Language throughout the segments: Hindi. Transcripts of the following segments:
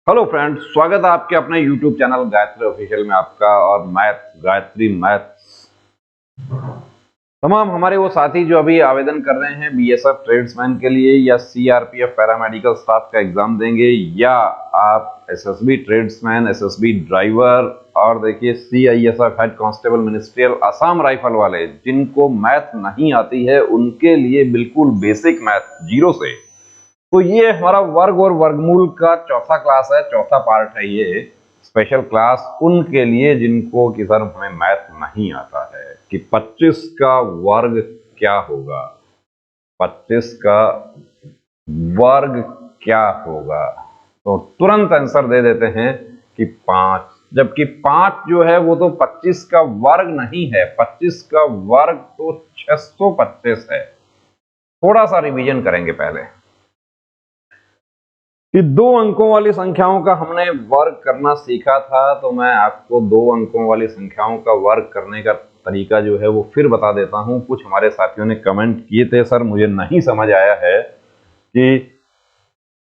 हेलो फ्रेंड्स, स्वागत है आपके अपने यूट्यूब चैनल गायत्री ऑफिशियल में आपका। और गायत्री मैथ्स तमाम हमारे वो साथी जो अभी आवेदन कर रहे हैं बीएसएफ ट्रेड्समैन के लिए या सीआरपीएफ पैरामेडिकल स्टाफ का एग्जाम देंगे, या आप एसएसबी ट्रेड्समैन, एसएसबी ड्राइवर और देखिए CISF head constable ministerial Assam rifle वाले जिनको मैथ नहीं आती है उनके लिए बिल्कुल बेसिक मैथ जीरो से। तो ये हमारा वर्ग और वर्गमूल का चौथा क्लास है, चौथा पार्ट है ये स्पेशल क्लास उनके लिए जिनको कि सर हमें मैथ नहीं आता है कि 25 का वर्ग क्या होगा, 25 का वर्ग क्या होगा। तो तुरंत आंसर दे देते हैं कि 5, जबकि 5 जो है वो तो 25 का वर्ग नहीं है, 25 का वर्ग तो 625 है। थोड़ा सा रिवीजन करेंगे पहले कि 2 अंकों वाली संख्याओं का हमने वर्ग करना सीखा था, तो मैं आपको 2 अंकों वाली संख्याओं का वर्ग करने का तरीका जो है वो फिर बता देता हूं। कुछ हमारे साथियों ने कमेंट किए थे, सर मुझे नहीं समझ आया है कि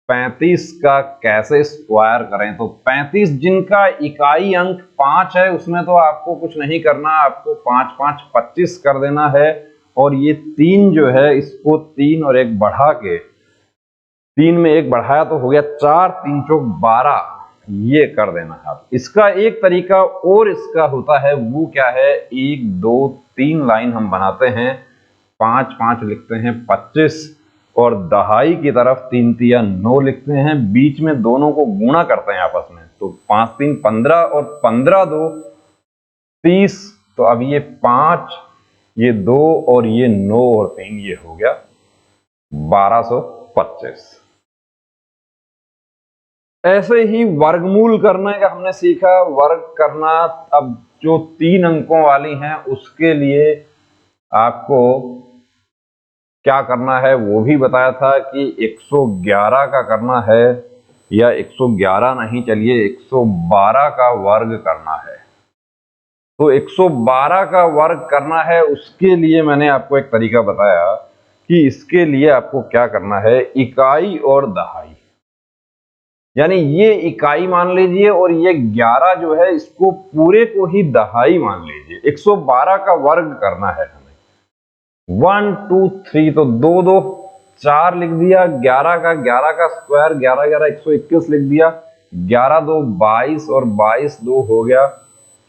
35 का कैसे स्क्वायर करें। तो 35 जिनका इकाई अंक 5 है उसमें तो आपको कुछ नहीं करना, आपको 5 5 25 कर देना है। और ये 3 जो है इसको 3 और 1 बढ़ा के, 3 में 1 बढ़ाया तो हो गया 4, 3 चौक 12, ये कर देना है। आप इसका एक तरीका और इसका होता है, वो क्या है, 1 2 3 लाइन हम बनाते हैं, 5 5 लिखते हैं 25 और दहाई की तरफ 3 3 9 लिखते हैं, बीच में दोनों को गुणा करते हैं आपस में, तो 5 3 15 और 15 2 30। तो अब ये 5, ये 2 और ये 9 और 3, ये हो गया 1225। ऐसे ही वर्गमूल करने का हमने सीखा, वर्ग करना। अब जो 3 अंकों वाली हैं उसके लिए आपको क्या करना है वो भी बताया था कि 111 का करना है, या 111 नहीं, चलिए 112 का वर्ग करना है। तो 112 का वर्ग करना है, उसके लिए मैंने आपको एक तरीका बताया कि इसके लिए आपको क्या करना है, इकाई और दहाई, यानी ये इकाई मान लीजिए और ये 11 जो है इसको पूरे को ही दहाई मान लीजिए। 112 का वर्ग करना है हमें, 1 2 3, तो 2 2 4 लिख दिया, 11 का स्क्वायर 11 11 121 लिख दिया, 11 2 22 और 22 2 हो गया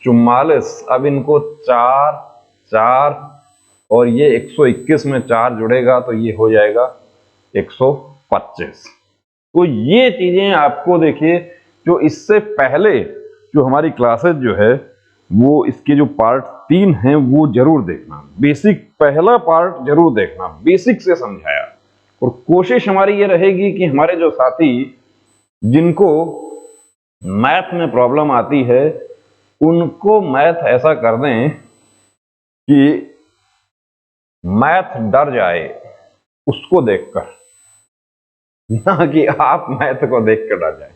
44। अब इनको 4 4 और ये 121 में 4 जुड़ेगा तो ये हो जाएगा 125। तो ये चीजें आपको देखिए, जो इससे पहले जो हमारी क्लासेस जो है वो इसके जो पार्ट 3 हैं वो जरूर देखना, बेसिक पहला पार्ट जरूर देखना, बेसिक से समझाया। और कोशिश हमारी ये रहेगी कि हमारे जो साथी जिनको मैथ में प्रॉब्लम आती है उनको मैथ ऐसा कर दें कि मैथ डर जाए उसको देखकर, ना कि आप मैथ को देख कर डर जाए।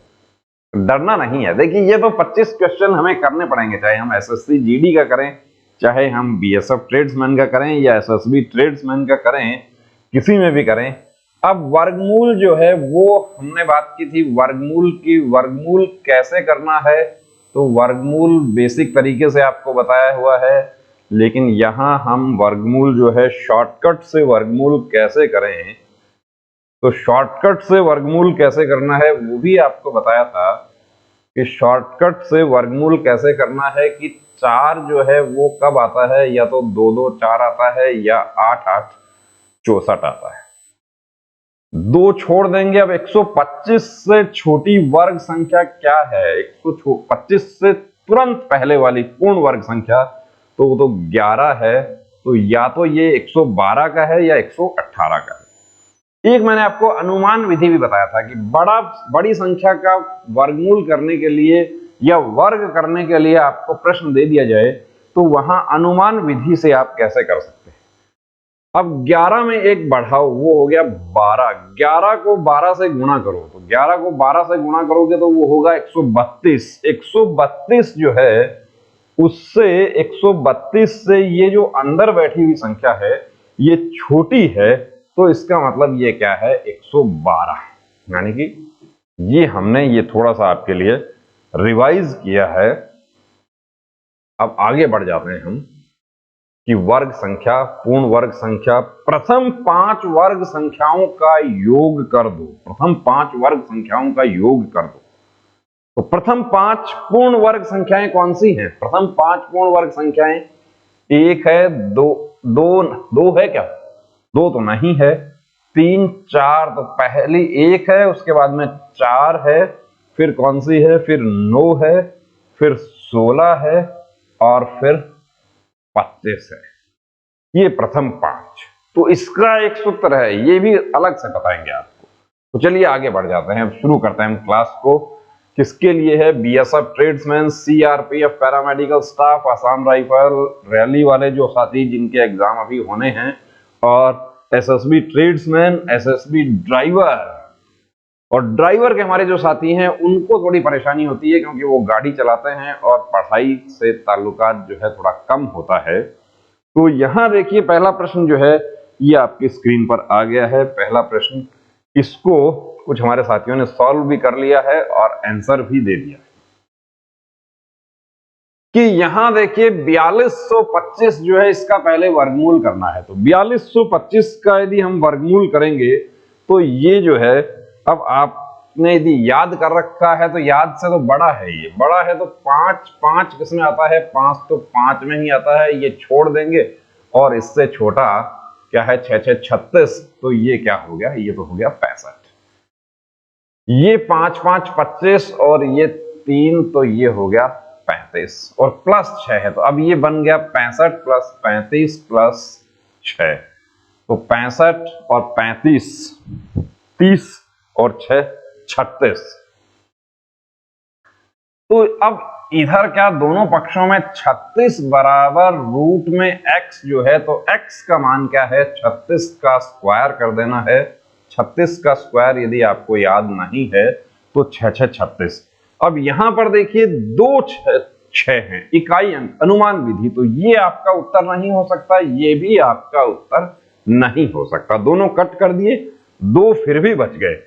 डरना नहीं है। देखिए ये तो 25 क्वेश्चन हमें करने पड़ेंगे, चाहे हम एसएससी जीडी का करें, चाहे हम बीएसएफ ट्रेड्समैन का करें या एसएसबी ट्रेड्समैन का करें, किसी में भी करें। अब वर्गमूल जो है वो हमने बात की थी वर्गमूल की, वर्गमूल कैसे करना है। तो वर्गमूल बेसिक तरीके से आपको बताया हुआ है, लेकिन यहां हम वर्गमूल जो है शॉर्टकट से वर्गमूल कैसे करें, तो शॉर्टकट से वर्गमूल कैसे करना है वो भी आपको बताया था कि शॉर्टकट से वर्गमूल कैसे करना है कि 4 जो है वो कब आता है, या तो 2 2 4 आता है या 8 8 64 आता है। 2 छोड़ देंगे। अब 125 से छोटी वर्ग संख्या क्या है, 125 से तुरंत पहले वाली पूर्ण वर्ग संख्या तो वो तो 11 है। तो या तो ये 112 का है या 118 का है। एक मैंने आपको अनुमान विधि भी बताया था कि बड़ी संख्या का वर्गमूल करने के लिए या वर्ग करने के लिए आपको प्रश्न दे दिया जाए तो वहां अनुमान विधि से आप कैसे कर सकते हैं। अब 11 में 1 बढ़ाओ, वो हो गया 12, 11 को 12 से गुणा करो, तो 11 को 12 से गुणा करोगे तो वो होगा 132। 132 जो है उससे 132 से ये जो अंदर बैठी हुई संख्या है ये छोटी है, तो इसका मतलब ये क्या है, 112, यानी कि ये हमने ये थोड़ा सा आपके लिए रिवाइज किया है। अब आगे बढ़ जाते हैं हम कि वर्ग संख्या, पूर्ण वर्ग संख्या, प्रथम 5 वर्ग संख्याओं का योग कर दो। प्रथम 5 वर्ग संख्याओं का योग कर दो। तो प्रथम 5 पूर्ण वर्ग संख्याएं कौन सी हैं? प्रथम 5 पूर्ण वर्ग संख्याएं 1 है, 2 है क्या? 2 तो नहीं है, 3 4, तो पहली 1 है, उसके बाद में 4 है, फिर कौन सी है? फिर 9 है, फिर 16 है और फिर 25 है। ये प्रथम 5। तो इसका एक सूत्र है, ये भी अलग से बताएंगे आपको। तो चलिए आगे बढ़ जाते हैं, अब शुरू करते हैं हम क्लास को। किसके लिए है? BSF tradesman, CRPF paramedical staff, Assam rifle, rally वाले जो साथी जिनके एग्जाम अभी होने हैं, और एसएसबी ट्रेड्समैन, एसएसबी ड्राइवर। और ड्राइवर के हमारे जो साथी हैं उनको थोड़ी परेशानी होती है क्योंकि वो गाड़ी चलाते हैं और पढ़ाई से ताल्लुकात जो है थोड़ा कम होता है। तो यहां देखिए पहला प्रश्न जो है ये आपकी स्क्रीन पर आ गया है। पहला प्रश्न, इसको कुछ हमारे साथियों ने सॉल्व भी कर लिया है और आंसर भी दे दिया कि यहां देखिए 4225 जो है इसका पहले वर्गमूल करना है। तो 4225 का यदि हम वर्गमूल करेंगे तो ये जो है, अब आपने यदि याद कर रखा है तो याद से तो बड़ा है, ये बड़ा है तो 5 किसमें आता है? 5 तो 5 में ही आता है, ये छोड़ देंगे। और इससे छोटा क्या है? 6 6 36, तो ये क्या हो गया? ये तो हो गया 65। ये 5 5 25 और ये 3, तो ये हो गया 35 और प्लस 6 है, तो अब ये बन गया 65 प्लस 35 प्लस 6। तो 65 और 35, 30 और 6 36। तो अब इधर क्या, दोनों पक्षों में 36 बराबर रूट में x जो है, तो x का मान क्या है? 36 का स्क्वायर कर देना है। 36 का स्क्वायर यदि आपको याद नहीं है तो 6 6 36। अब यहां पर देखिए 2 6 हैं, इकाई अंक अनुमान विधि, तो ये आपका उत्तर नहीं हो सकता, ये भी आपका उत्तर नहीं हो सकता। दोनों कट कर दिए, 2 फिर भी बच गए।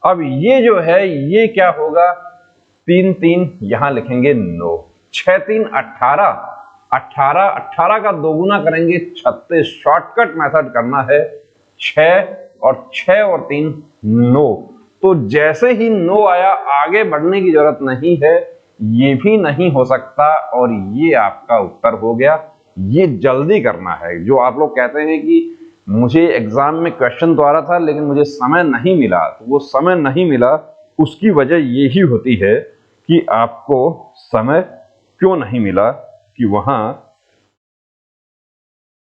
अब ये जो है ये क्या होगा? 3 3 यहां लिखेंगे 9, 6 3 18, 18 18 का दोगुना करेंगे 36। शॉर्टकट मेथड करना है, 6 और 6 और 3 9। तो जैसे ही 9 आया आगे बढ़ने की जरूरत नहीं है, ये भी नहीं हो सकता और ये आपका उत्तर हो गया। ये जल्दी करना है। जो आप लोग कहते हैं कि मुझे एग्जाम में क्वेश्चन तो आ रहा था लेकिन मुझे समय नहीं मिला, तो वो समय नहीं मिला उसकी वजह यही होती है कि आपको समय क्यों नहीं मिला, कि वहां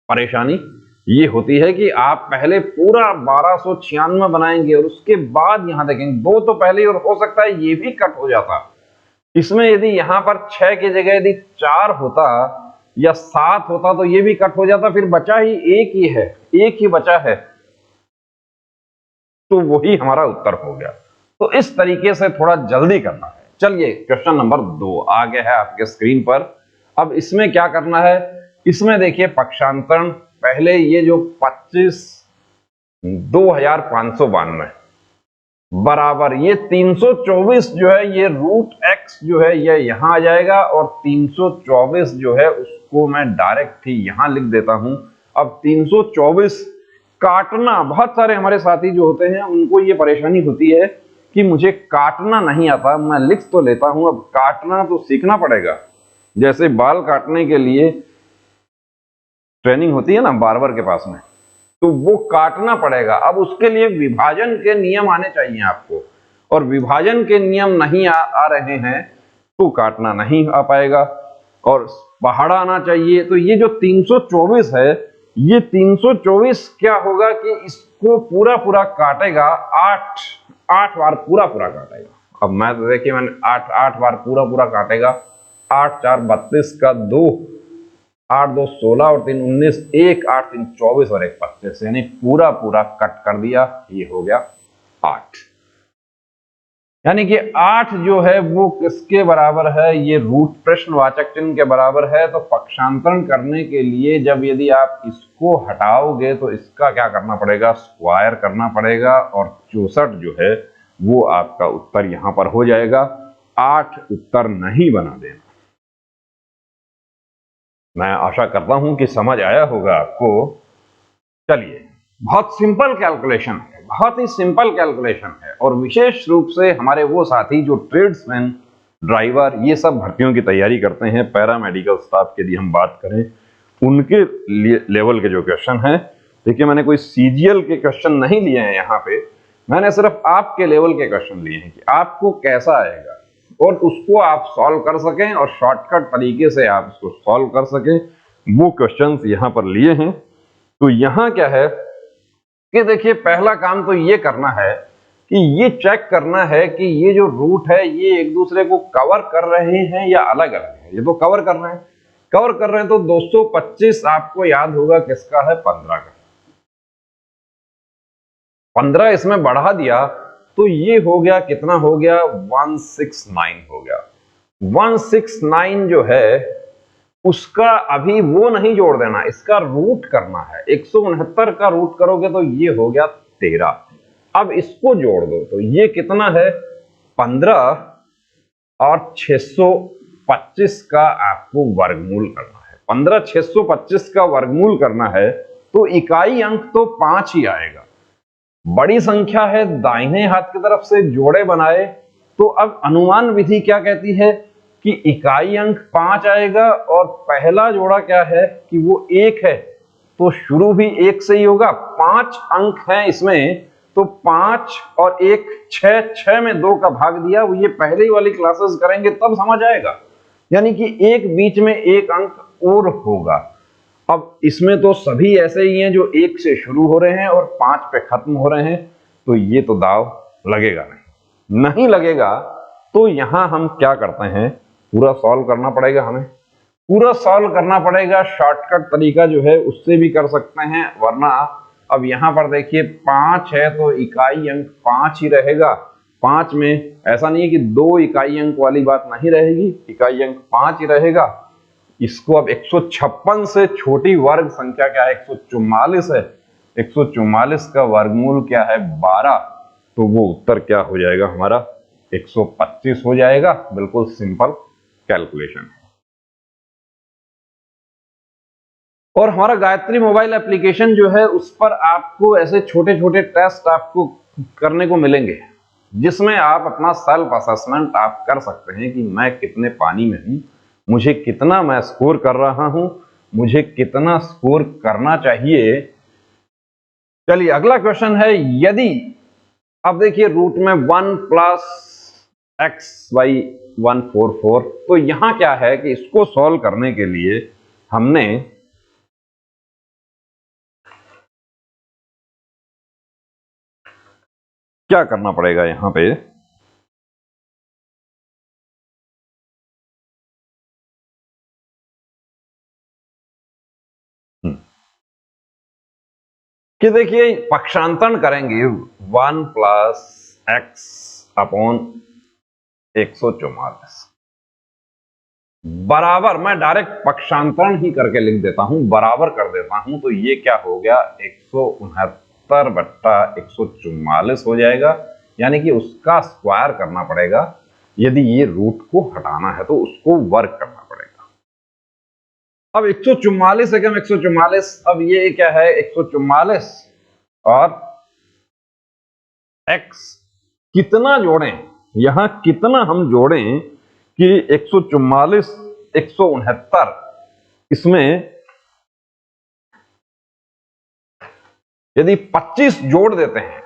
परेशानी ये होती है कि आप पहले पूरा 1296 बनाएंगे और उसके बाद यहां देखेंगे 2 तो पहले ही, और हो सकता है ये भी कट हो जाता। इसमें यदि यहां पर 6 की जगह यदि 4 होता या 7 होता तो ये भी कट हो जाता, फिर बचा ही एक ही है, एक ही बचा है, तो वही हमारा उत्तर हो गया। तो इस तरीके से थोड़ा जल्दी करना है। चलिए क्वेश्चन नंबर 2 आ गया है आपके स्क्रीन पर। अब इसमें क्या करना है? इसमें देखिए पक्षांतरण, पहले ये जो 25 2592 बराबर ये 324 जो है, ये रूट x जो है ये यहां आ जाएगा और 324 जो है उसको मैं डायरेक्ट ही यहां लिख देता हूं। अब 324 काटना, बहुत सारे हमारे साथी जो होते हैं उनको ये परेशानी होती है कि मुझे काटना नहीं आता, मैं लिख तो लेता हूं, अब काटना तो सीखना पड़ेगा। जैसे बाल काटने के लिए ट्रेनिंग होती है ना बार्बर के पास में, तो वो काटना पड़ेगा। अब उसके लिए विभाजन के नियम आने चाहिए आपको, और विभाजन के नियम नहीं आ रहे हैं तो काटना नहीं आ पाएगा, और पहाड़ा आना चाहिए। तो ये जो 324 है, ये 324 क्या होगा कि इसको पूरा पूरा काटेगा, 8 बार पूरा पूरा काटेगा। अब मैं तो देखिए मैंने 8 बार पूरा पूरा काटेगा। 8 4 32 का 2, 8 2 16 और 3 19, 1 8 3 24 और 1 25, यानी पूरा पूरा कट कर दिया, ये हो गया 8। यानी कि 8 जो है वो किसके बराबर है? ये रूट प्रश्नवाचक चिन्ह के बराबर है। तो पक्षांतरण करने के लिए जब यदि आप इसको हटाओगे तो इसका क्या करना पड़ेगा? स्क्वायर करना पड़ेगा, और 64 जो है वो आपका उत्तर यहां पर हो जाएगा। 8 उत्तर नहीं बना देना। मैं आशा करता हूं कि समझ आया होगा आपको। चलिए, बहुत सिंपल कैलकुलेशन है, बहुत ही सिंपल कैलकुलेशन है, और विशेष रूप से हमारे वो साथी जो ट्रेड्समैन, ड्राइवर, ये सब भर्तियों की तैयारी करते हैं, पैरामेडिकल स्टाफ की यदि हम बात करें, उनके लेवल के जो क्वेश्चन हैं, देखिए मैंने कोई सीजीएल के क्वेश्चन नहीं लिए हैं यहाँ पे, मैंने सिर्फ आपके लेवल के क्वेश्चन लिए हैं कि आपको कैसा आएगा और उसको आप सॉल्व कर सकें और शॉर्टकट तरीके से आप उसको सॉल्व कर सकें, वो क्वेश्चंस यहाँ पर लिए हैं। तो यहाँ क्या है कि देखिए, पहला काम तो ये करना है कि ये चेक करना है कि ये जो रूट है ये एक दूसरे को कवर कर रहे हैं या अलग अलग है। ये तो कवर कर रहे हैं, कवर कर रहे हैं, तो 225 आपको याद होगा किसका है, 15 का। 15 इसमें बढ़ा दिया तो ये हो गया, कितना हो गया, 169 हो गया। 169 जो है उसका अभी वो नहीं जोड़ देना, इसका रूट करना है। 169 का रूट करोगे तो ये हो गया 13। अब इसको जोड़ दो तो ये कितना है, 15, और 625 का आपको वर्गमूल करना है। 15 625 का वर्गमूल करना है तो इकाई अंक तो 5 ही आएगा। बड़ी संख्या है, दाहिने हाथ की तरफ से जोड़े बनाए, तो अब अनुमान विधि क्या कहती है कि इकाई अंक 5 आएगा, और पहला जोड़ा क्या है कि वो 1 है, तो शुरू भी 1 से ही होगा। 5 अंक हैं इसमें, तो 5 और 1 6, 6 में 2 का भाग दिया। वो ये पहले ही वाली क्लासेस करेंगे तब समझ आएगा, यानी कि एक बीच में 1 अंक और होगा। अब इसमें तो सभी ऐसे ही हैं जो 1 से शुरू हो रहे हैं और 5 पे खत्म हो रहे हैं, तो ये तो दाव लगेगा नहीं। नहीं लगेगा तो यहां हम क्या करते हैं, पूरा सॉल्व करना पड़ेगा, हमें पूरा सॉल्व करना पड़ेगा। शॉर्टकट तरीका जो है उससे भी कर सकते हैं, वरना अब यहां पर देखिए 5 है तो इकाई अंक 5 ही रहेगा। 5 में ऐसा नहीं है कि 2 इकाई अंक वाली बात नहीं रहेगी, इकाई अंक 5 ही रहेगा। इसको अब 156 से छोटी वर्ग संख्या क्या है, 144 है। 144 का वर्गमूल क्या है, 12, तो वो उत्तर क्या हो जाएगा हमारा, 125 हो जाएगा। बिल्कुल सिंपल कैलकुलेशन है। और हमारा गायत्री मोबाइल एप्लीकेशन जो है उस पर आपको ऐसे छोटे छोटे टेस्ट आपको करने को मिलेंगे, जिसमें आप अपना सेल्फ असेसमेंट आप कर सकते हैं कि मैं कितने पानी में हूं, मुझे कितना मैं स्कोर कर रहा हूं, मुझे कितना स्कोर करना चाहिए। चलिए अगला क्वेश्चन है, यदि अब देखिए रूट में 1 प्लस एक्स वाई 144, तो यहां क्या है कि इसको सॉल्व करने के लिए हमने क्या करना पड़ेगा यहां पे, कि देखिए पक्षांतरण करेंगे 1 प्लस एक्स अपॉन 144 बराबर, मैं डायरेक्ट पक्षांतरण ही करके लिख देता हूं, बराबर कर देता हूं, तो ये क्या हो गया, 169 बट्टा 144 हो जाएगा। यानी कि उसका स्क्वायर करना पड़ेगा, यदि ये रूट को हटाना है तो उसको वर्ग करना पड़ेगा। अब 144 एकम 144, अब ये क्या है, 144 और x कितना जोड़ें, यहां कितना हम जोड़ें कि 144 169, इसमें यदि 25 जोड़ देते हैं,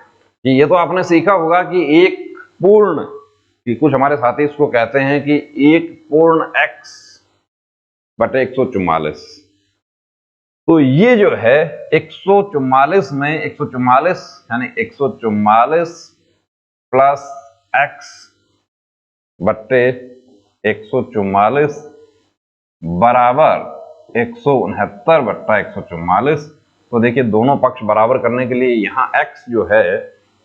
कि ये तो आपने सीखा होगा कि एक पूर्ण, कि कुछ हमारे साथी इसको कहते हैं कि एक पूर्ण x बटे 144, तो ये जो है 144 में 144 यानी 144 प्लस x बट्टे 144 बराबर 169 बट्टा 144। तो देखिए दोनों पक्ष बराबर करने के लिए यहां x जो है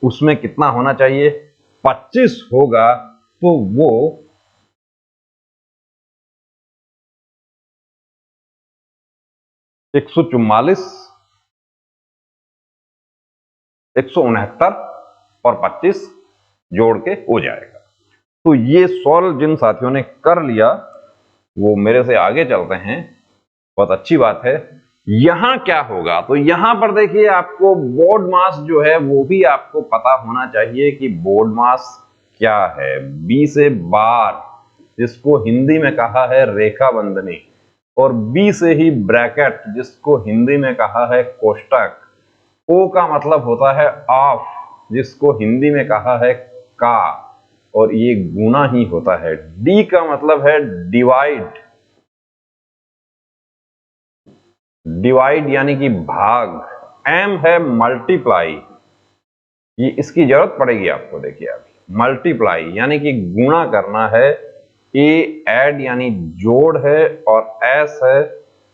उसमें कितना होना चाहिए, 25 होगा, तो वो 144 169 और 25 जोड़ के हो जाएगा। तो ये सॉल्व जिन साथियों ने कर लिया वो मेरे से आगे चलते हैं, बहुत अच्छी बात है। यहां क्या होगा, तो यहां पर देखिए आपको बोर्ड मास जो है वो भी आपको पता होना चाहिए कि बोर्ड मास क्या है। बी से बार, जिसको हिंदी में कहा है रेखा बंधनी, और बी से ही ब्रैकेट, जिसको हिंदी में कहा है कोष्टक। ओ का मतलब होता है ऑफ, जिसको हिंदी में कहा है का, और ये गुना ही होता है। डी का मतलब है डिवाइड, डिवाइड यानी कि भाग। एम है मल्टीप्लाई, ये इसकी जरूरत पड़ेगी आपको, देखिए अभी मल्टीप्लाई यानी कि गुणा करना है। ए ऐड यानी जोड़ है, और एस है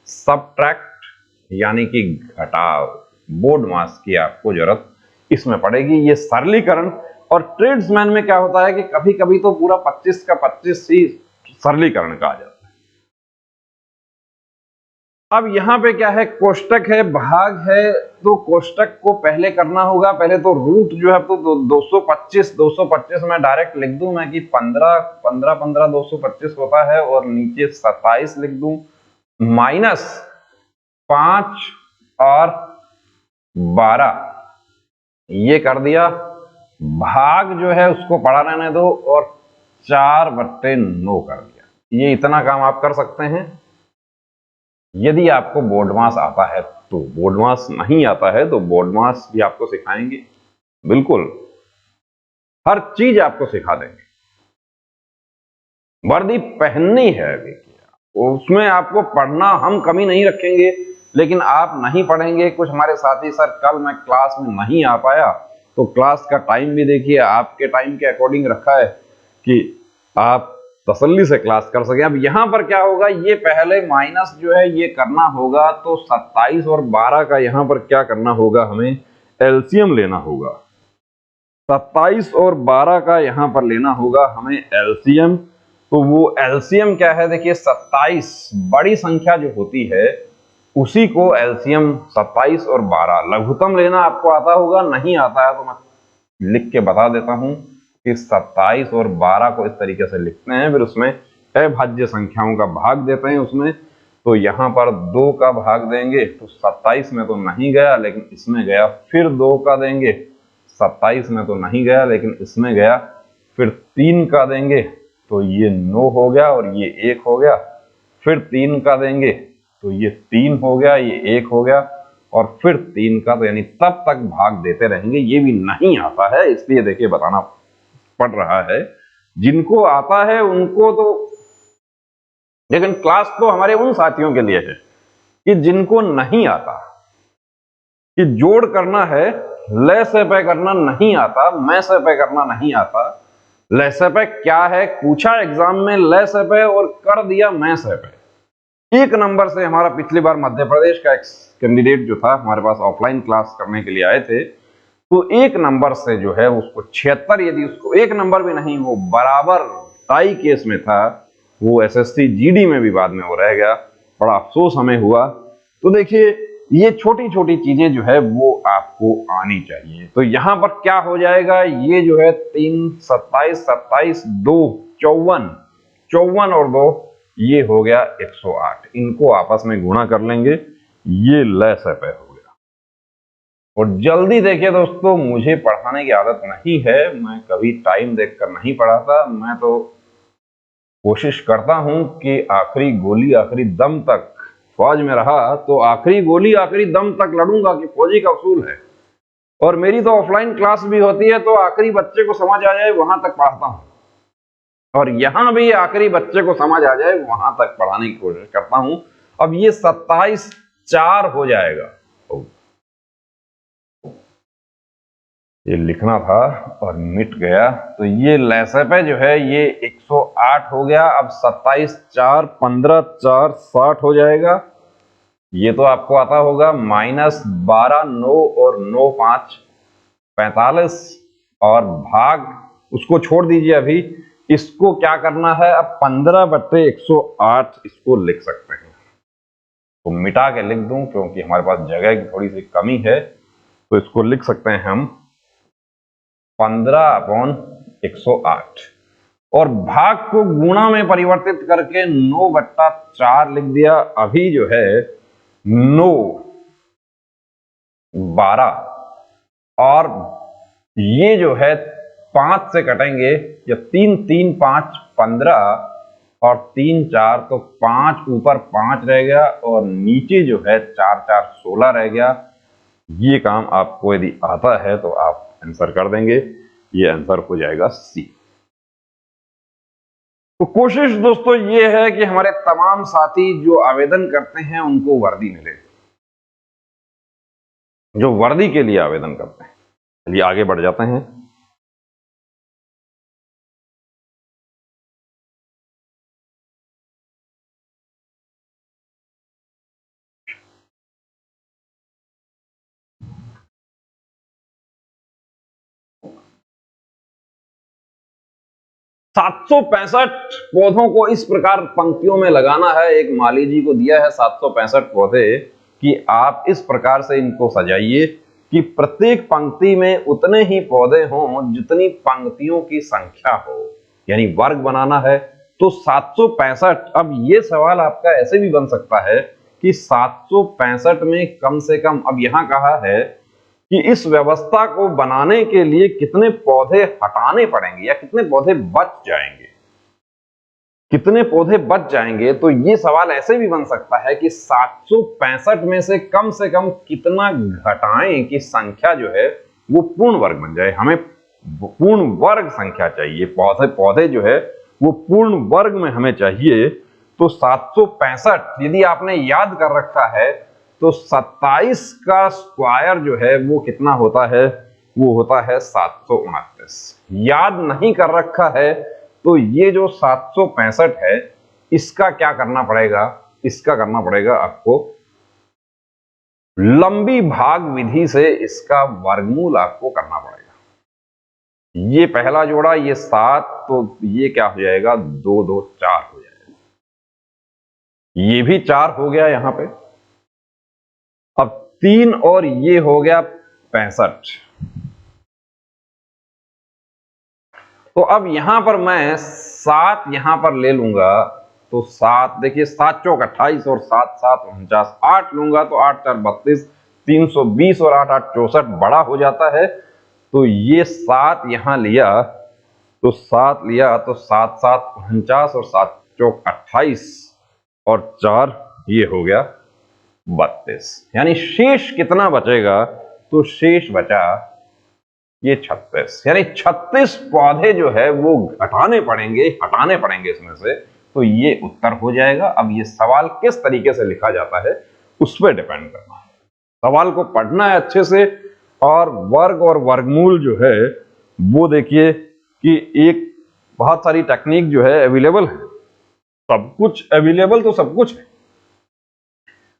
सबट्रैक्ट यानी कि घटाव। बोर्ड मास की आपको जरूरत इसमें पड़ेगी। ये सरलीकरण, और ट्रेड्समैन में क्या होता है कि कभी कभी तो पूरा 25 का 25 ही सरलीकरण का आ जाता है। अब यहां पे क्या है, कोष्टक है, भाग है, तो कोष्टक को पहले करना होगा। पहले तो रूट जो है तो 225 में डायरेक्ट लिख दूं मैं कि 15 15 15 225 होता है, और नीचे 27 लिख दूं, माइनस 5 और 12 ये कर दिया। भाग जो है उसको पड़ा रहने दो, और 4/9 कर दिया। ये इतना काम आप कर सकते हैं यदि आपको बोर्ड मास आता है तो। बोर्ड मास नहीं आता है तो बोर्ड मास भी आपको सिखाएंगे, बिल्कुल हर चीज आपको सिखा देंगे। वर्दी पहननी है अभी, उसमें आपको पढ़ना हम कमी नहीं रखेंगे, लेकिन आप नहीं पढ़ेंगे। कुछ हमारे साथी सर कल मैं क्लास में नहीं आ पाया, तो क्लास का टाइम भी देखिए आपके टाइम के अकॉर्डिंग रखा है कि आप तसल्ली से क्लास कर सके। अब यहां पर क्या होगा, ये पहले माइनस जो है ये करना होगा, तो 27 और 12 का यहां पर क्या करना होगा, हमें एलसीएम लेना होगा। 27 और 12 का यहां पर लेना होगा हमें एलसीएम। तो वो एलसीएम क्या है, देखिए 27 बड़ी संख्या जो होती है उसी को एलसीएम 27 और 12। लघुत्तम लेना आपको आता होगा, नहीं आता है तो मैं लिख के बता देता हूं कि 27 और 12 को इस तरीके से लिखते हैं, फिर उसमें अभाज्य संख्याओं का भाग देते हैं उसमें। तो यहां पर 2 का भाग देंगे तो 27 में तो नहीं गया लेकिन इसमें गया, फिर 2 का देंगे, 27 में तो नहीं गया लेकिन इसमें गया, फिर 3 का देंगे तो ये 9 हो गया और ये 1 हो गया, फिर 3 का देंगे तो ये 3 हो गया, ये 1 हो गया, और फिर 3 का, तो यानी तब तक भाग देते रहेंगे। ये भी नहीं आता है इसलिए देखिए बताना पड़ रहा है। जिनको आता है उनको तो, लेकिन क्लास तो हमारे उन साथियों के लिए है कि जिनको नहीं आता, कि जोड़ करना है, ले से पे करना नहीं आता, मैं से पे करना नहीं आता। ले से पे क्या है पूछा एग्जाम में, ले से पे, और कर दिया मैं से पे। 1 नंबर से हमारा पिछली बार मध्य प्रदेश का एक कैंडिडेट जो था हमारे पास ऑफलाइन क्लास करने के लिए आए थे, तो 1 नंबर से जो है उसको 76, यदि उसको 1 नंबर भी नहीं, वो बराबर टाई केस में था, वो एसएससी जीडी में भी बाद में वो रह गया, बड़ा अफसोस हमें हुआ। तो देखिए ये छोटी छोटी चीजें जो है वो आपको आनी चाहिए। तो यहां पर क्या हो जाएगा, ये जो है 3 27 27 2 54, 54 और 2 ये हो गया 108। इनको आपस में गुणा कर लेंगे, ये लेस है पे हो गया। और जल्दी देखिए दोस्तों, मुझे पढ़ाने की आदत नहीं है, मैं कभी टाइम देखकर नहीं पढ़ाता। मैं तो कोशिश करता हूं कि आखिरी गोली आखिरी दम तक, फौज में रहा तो आखिरी गोली आखिरी दम तक लड़ूंगा कि फौजी का उसूल है। और मेरी तो ऑफलाइन क्लास भी होती है, तो आखिरी बच्चे को समझ आ जाए वहां तक पढ़ाता हूं, और यहां भी आखिरी बच्चे को समझ आ जाए वहां तक पढ़ाने की कोशिश करता हूं। अब ये 27 4 हो जाएगा, ये लिखना था और मिट गया। तो ये लैसपे जो है ये 108 हो गया। अब 27 4 15 4 60 हो जाएगा, ये तो आपको आता होगा। माइनस 12 9 और 9 5 45, और भाग उसको छोड़ दीजिए अभी। इसको क्या करना है, अब 15/108 इसको लिख सकते हैं। तो मिटा के लिख दूं क्योंकि हमारे पास जगह की थोड़ी सी कमी है, तो इसको लिख सकते हैं हम 15/108 108 और भाग को गुणा में परिवर्तित करके 9/4 लिख दिया। अभी जो है 9 12 और ये जो है 5 से कटेंगे, या 3 3 5 15 और 3 4 तो 5 ऊपर 5 रह गया और नीचे जो है 4 4 16 रह गया। ये काम आपको यदि आता है तो आप आंसर कर देंगे। ये आंसर हो जाएगा सी। तो कोशिश दोस्तों ये है कि हमारे तमाम साथी जो आवेदन करते हैं उनको वर्दी मिले, जो वर्दी के लिए आवेदन करते हैं। चलिए आगे बढ़ जाते हैं। सात सौ 765 पौधों को इस प्रकार पंक्तियों में लगाना है। एक माली जी को दिया है 765 पौधे कि आप इस प्रकार से इनको सजाइए कि प्रत्येक पंक्ति में उतने ही पौधे हों जितनी पंक्तियों की संख्या हो, यानी वर्ग बनाना है। तो 765, अब ये सवाल आपका ऐसे भी बन सकता है कि 765 में कम से कम, अब यहां कहा है कि इस व्यवस्था को बनाने के लिए कितने पौधे हटाने पड़ेंगे या कितने पौधे बच जाएंगे, कितने पौधे बच जाएंगे। तो ये सवाल ऐसे भी बन सकता है कि 765 में से कम कितना घटाएं कि संख्या जो है वो पूर्ण वर्ग बन जाए। हमें पूर्ण वर्ग संख्या चाहिए, पौधे जो है वो पूर्ण वर्ग में हमें चाहिए। तो 765 यदि आपने याद कर रखा है तो 27 का स्क्वायर जो है वो कितना होता है, वो होता है 729। याद नहीं कर रखा है तो ये जो 765 है इसका क्या करना पड़ेगा, इसका करना पड़ेगा आपको लंबी भाग विधि से इसका वर्गमूल आपको करना पड़ेगा। ये पहला जोड़ा, ये 7, तो ये क्या हो जाएगा 2 2 4 हो जाएगा। ये भी 4 हो गया यहां पे। अब 3 और ये हो गया 65। तो अब यहां पर मैं 7 यहां पर ले लूंगा तो 7, देखिए 7 चौक 28 और 7 7 49, 8 लूंगा तो 8 4 32, 320 और 8 8 64 बड़ा हो जाता है। तो ये 7 यहां लिया तो 7 लिया तो 7 7 49 और 7 चौक 28 और 4 ये हो गया 32। यानी शेष कितना बचेगा, तो शेष बचा ये 36, यानी 36 पौधे जो है वो हटाने पड़ेंगे इसमें से। तो ये उत्तर हो जाएगा। अब ये सवाल किस तरीके से लिखा जाता है उस पर डिपेंड करना है। सवाल को पढ़ना है अच्छे से, और वर्ग और वर्गमूल जो है वो देखिए कि एक बहुत सारी टेक्निक जो है अवेलेबल है, सब कुछ अवेलेबल तो सब कुछ है।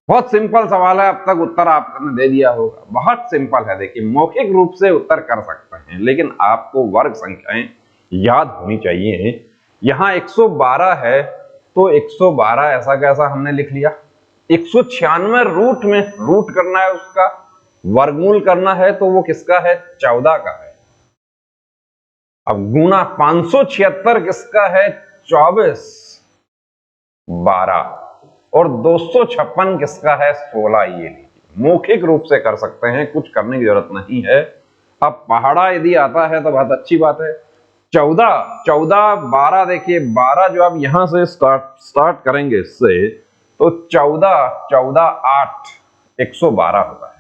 बहुत सिंपल सवाल है, अब तक उत्तर आपने दे दिया होगा, बहुत सिंपल है। देखिए मौखिक रूप से उत्तर कर सकते हैं लेकिन आपको वर्ग संख्याएं याद होनी चाहिए। यहां 112 है तो 112 ऐसा कैसा हमने लिख लिया। 196 रूट में रूट करना है, उसका वर्गमूल करना है, तो वो किसका है 14 का है। अब गुना 576 किसका है 24 12 और 256 किसका है 16। ये लीजिए मौखिक रूप से कर सकते हैं, कुछ करने की जरूरत नहीं है। अब पहाड़ा यदि आता है तो बहुत अच्छी बात है। 14 12 देखिए 12 जो आप यहां से स्टार्ट करेंगे इससे, तो 14 8 112 होता है।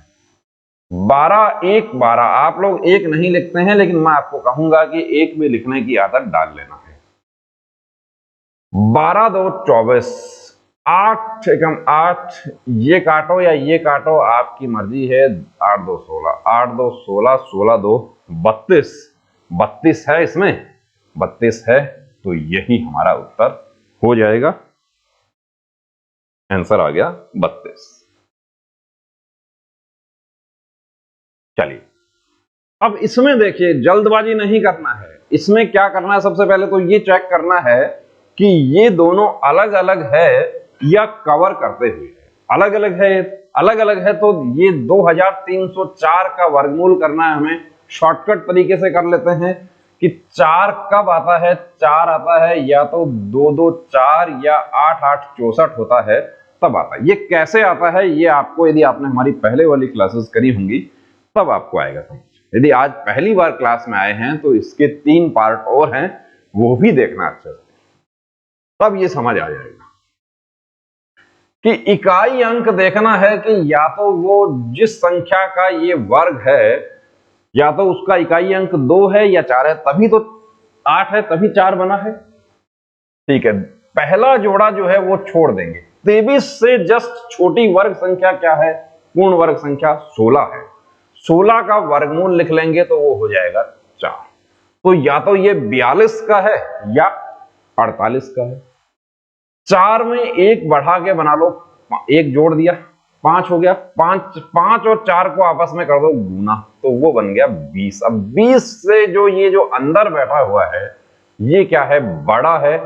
12 1 12, आप लोग 1 नहीं लिखते हैं लेकिन मैं आपको कहूंगा कि 1 भी लिखने की आदत डाल लेना है। 12 2 24, 8 एकम 8, ये काटो या ये काटो आपकी मर्जी है। 8 2 16, 8 2 16, 16 2 32, 32 है इसमें, 32 है, तो यही हमारा उत्तर हो जाएगा। आंसर आ गया 32। चलिए अब इसमें देखिए जल्दबाजी नहीं करना है। इसमें क्या करना है, सबसे पहले तो ये चेक करना है कि ये दोनों अलग अलग है या कवर करते हुए है। अलग अलग है तो ये 2304 का वर्गमूल करना है हमें। शॉर्टकट तरीके से कर लेते हैं कि 4 कब आता है, 4 आता है या तो 2 2 4 या 8 8 64 होता है, तब आता है। ये कैसे आता है, ये आपको यदि आपने हमारी पहले वाली क्लासेस करी होंगी तब आपको आएगा समझ। यदि आज पहली बार क्लास में आए हैं तो इसके 3 पार्ट और हैं, वो भी देखना अच्छे से, तब ये समझ आ जाएगा कि इकाई अंक देखना है कि या तो वो जिस संख्या का ये वर्ग है या तो उसका इकाई अंक 2 है या 4 है, तभी तो 8 है, तभी 4 बना है। ठीक है, पहला जोड़ा जो है वो छोड़ देंगे। 23 से जस्ट छोटी वर्ग संख्या क्या है, पूर्ण वर्ग संख्या 16 है। 16 का वर्गमूल लिख लेंगे तो वो हो जाएगा 4। तो या तो ये 42 का है या 48 का है। 4 में एक बढ़ा के बना लो, एक जोड़ दिया, 5 हो गया। 5 और 4 को आपस में कर दो गुना, तो वो बन गया 20। अब 20 से जो ये जो अंदर बैठा हुआ है ये क्या है, बड़ा है,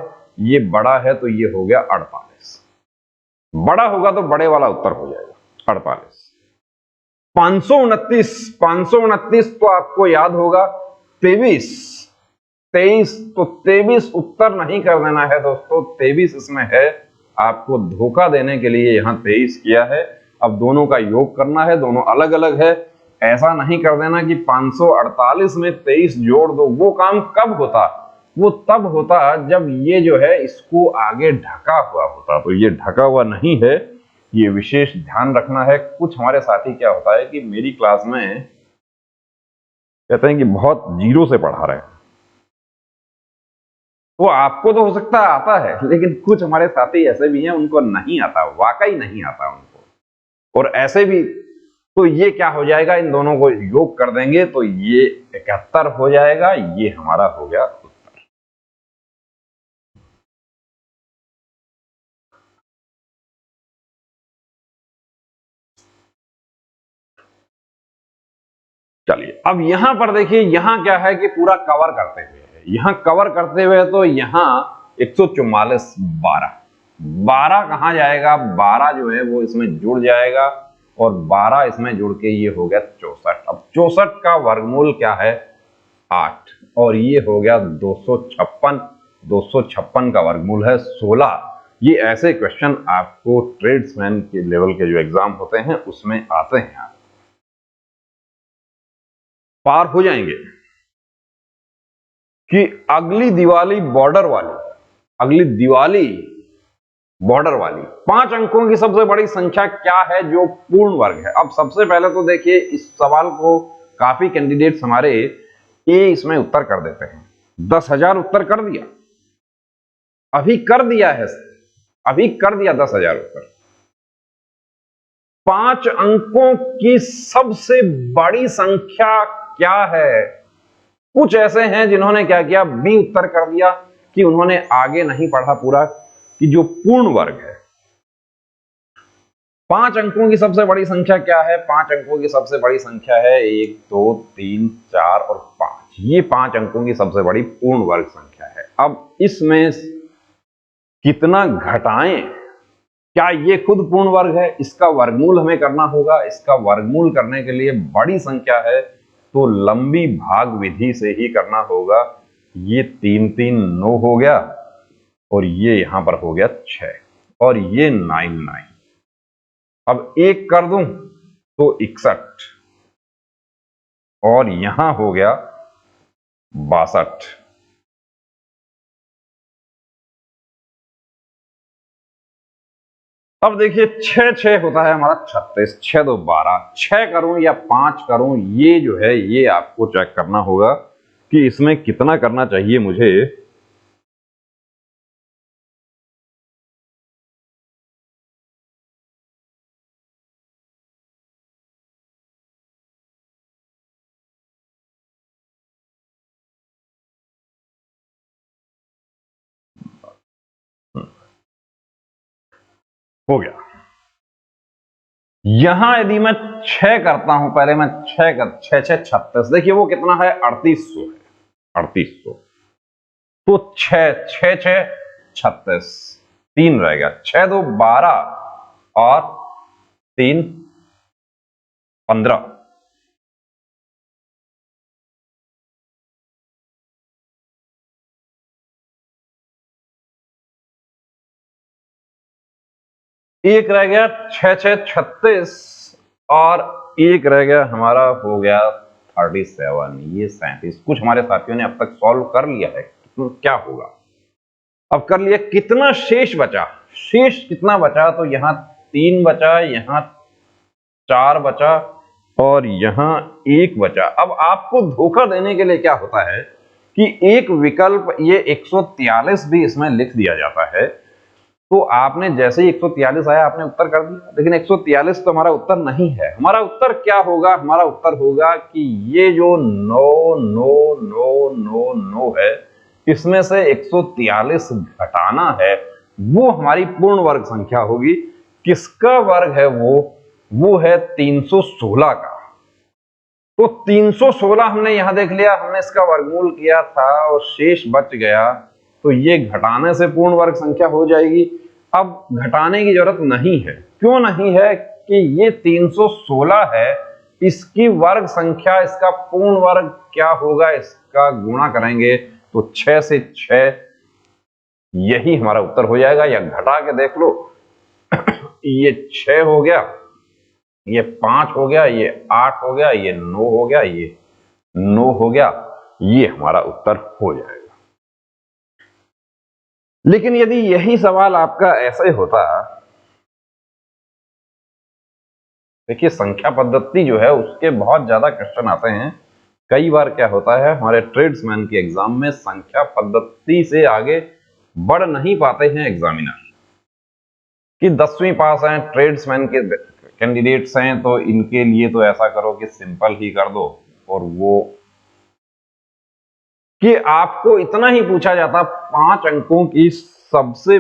ये बड़ा है, तो ये हो गया 48। बड़ा होगा तो बड़े वाला उत्तर हो जाएगा 48। 529 तो आपको याद होगा 23, तो 23 उत्तर नहीं कर देना है दोस्तों, 23 इसमें है। आपको धोखा देने के लिए यहां 23 किया है। अब दोनों का योग करना है, दोनों अलग अलग है। ऐसा नहीं कर देना कि 548 में 23 जोड़ दो। वो काम कब होता, वो तब होता जब ये जो है इसको आगे ढका हुआ होता, तो ये ढका हुआ नहीं है, ये विशेष ध्यान रखना है। कुछ हमारे साथी क्या होता है कि मेरी क्लास में कहते हैं कि बहुत जीरो से पढ़ा रहे हैं, वो आपको तो हो सकता है आता है, लेकिन कुछ हमारे साथी ऐसे भी हैं उनको नहीं आता, वाकई नहीं आता उनको। और ऐसे भी तो ये क्या हो जाएगा, इन दोनों को योग कर देंगे तो ये 71 हो जाएगा। ये हमारा हो गया उत्तर। चलिए अब यहां पर देखिए, यहां क्या है कि पूरा कवर करते हुए है, यहां कवर करते हुए तो यहां 144 12 कहां जाएगा, 12 जो है वो इसमें जुड़ जाएगा और 12 इसमें जुड़ के ये हो गया 64। अब 64 का वर्गमूल क्या है, 8, और ये हो गया 256। 256 का वर्गमूल है 16। ये ऐसे क्वेश्चन आपको ट्रेड्समैन के लेवल के जो एग्जाम होते हैं उसमें आते हैं, पार हो जाएंगे। कि अगली दिवाली बॉर्डर वाली, अगली दिवाली बॉर्डर वाली 5 अंकों की सबसे बड़ी संख्या क्या है जो पूर्ण वर्ग है। अब सबसे पहले तो देखिए इस सवाल को काफी कैंडिडेट्स हमारे ए इसमें उत्तर कर देते हैं। 10,000 उत्तर कर दिया, अभी कर दिया है, अभी कर दिया 10,000 उत्तर। 5 अंकों की सबसे बड़ी संख्या क्या है। कुछ ऐसे हैं जिन्होंने क्या किया, बी उत्तर कर दिया कि उन्होंने आगे नहीं पढ़ा पूरा, कि जो पूर्ण वर्ग है। 5 अंकों की सबसे बड़ी संख्या क्या है, 5 अंकों की सबसे बड़ी संख्या है 1 2 3 4 और 5। ये 5 अंकों की सबसे बड़ी पूर्ण वर्ग संख्या है। अब इसमें कितना घटाएं, क्या ये खुद पूर्ण वर्ग है, इसका वर्गमूल हमें करना होगा। इसका वर्गमूल करने के लिए बड़ी संख्या है तो लंबी भाग विधि से ही करना होगा। ये 3 3 9 हो गया और ये यहां पर हो गया 6 और ये 9 9। अब एक कर दूं तो 61 और यहां हो गया 62। अब देखिए 6 6 होता है हमारा 36, 6 2 12। 6 करूं या 5 करूं, ये जो है ये आपको चेक करना होगा कि इसमें कितना करना चाहिए मुझे। हो गया। यहां यदि मैं 6 करता हूं, पहले मैं 6 कर 6 6 36, देखिए वो कितना है, 3800 है, 3800। तो 6 6 6 36, 3 रहेगा, 6 2 12 और 3 15। एक रह गया 6 6 36 और एक रह गया हमारा हो गया 37, ये 37। कुछ हमारे साथियों ने अब तक सॉल्व कर लिया है, तो क्या होगा? अब कर लिया, कितना शेष बचा? शेष कितना बचा? तो यहां 3 बचा, यहां 4 बचा और यहां 1 बचा। अब आपको धोखा देने के लिए क्या होता है कि एक विकल्प ये 143 भी इसमें लिख दिया जाता है, तो आपने जैसे ही 143 आया आपने उत्तर कर दिया, लेकिन 143 तो हमारा उत्तर नहीं है। हमारा उत्तर क्या होगा? हमारा उत्तर होगा कि ये जो 9 9 9 9 9 है, इसमें से 143 घटाना है, वो हमारी पूर्ण वर्ग संख्या होगी। किसका वर्ग है वो है 316 का। तो 316 हमने यहां देख लिया, हमने इसका वर्गमूल किया था और शेष बच गया, तो ये घटाने से पूर्ण वर्ग संख्या हो जाएगी। अब घटाने की जरूरत नहीं है। क्यों नहीं है? कि ये 316 है, इसकी वर्ग संख्या, इसका पूर्ण वर्ग क्या होगा? इसका गुणा करेंगे तो 6 से 6, यही हमारा उत्तर हो जाएगा। या घटा के देख लो, ये 6 हो गया, ये 5 हो गया, ये 8 हो गया, ये 9 हो गया, ये 9 हो गया, ये हमारा उत्तर हो जाएगा। लेकिन यदि यही सवाल आपका ऐसे होता, देखिए संख्या पद्धति जो है उसके बहुत ज्यादा क्वेश्चन आते हैं। कई बार क्या होता है, हमारे ट्रेड्समैन के एग्जाम में संख्या पद्धति से आगे बढ़ नहीं पाते हैं एग्जामिनर, कि 10वीं पास हैं, ट्रेड्समैन के कैंडिडेट्स हैं, तो इनके लिए तो ऐसा करो कि सिंपल ही कर दो। और वो कि आपको इतना ही पूछा जाता, 5 अंकों की सबसे